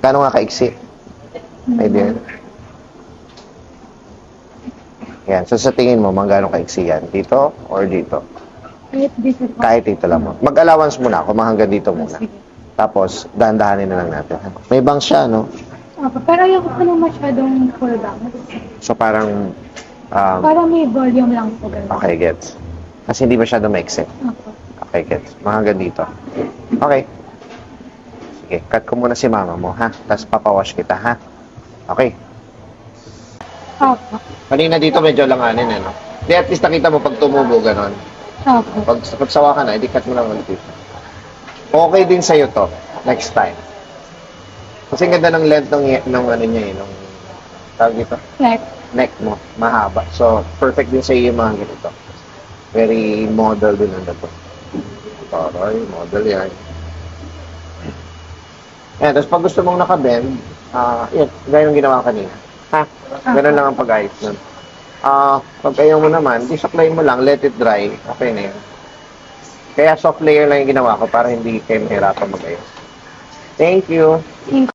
Gano'n nga kaiksi? Idea. Yan. So, sa tingin mo, mga gano'ng kaiksi yan? Dito or dito? Kahit dito po. Kahit dito lang mo. Mag-allowance muna ako, mga hanggang dito muna. Sige. Tapos, dahan-dahanin na lang natin. May bangs siya, no? Opo, pero ayoko po nang masyadong full back. So, parang, Para may volume lang po. Ganun. okay, gets. Kasi hindi masyado maiksi. Opo. Okay, gets. Mga hanggang dito. Okay. Sige, cut ko muna si mama mo, ha? Tapos papawash kita, ha? Okay. Opo. Kanina dito medyo langanin, eh, no? Di, at least nakita mo pag tumubo, ganon. Opo. Pag sawa ka na, edi cut mo lang ulit dito. Okay din sa'yo to, next time. Kasi ang ganda ng length ng ano niya, eh, nung, tawag dito, Like, neck mo, mahaba. So, perfect din sa'yo yung mga ganito. Very model din ang dato. Taray, model yan. Ayan, tapos pag gusto mong nakabend, yun, gaya yung ginawa kanina. Ha? Ganun lang ang pag-ayos nun. Pag ayaw mo naman, disaklay mo lang, let it dry, okay na yun. Kaya soft layer lang yung ginawa ko para hindi kayo mahirapan mag-ayos. Thank you. thank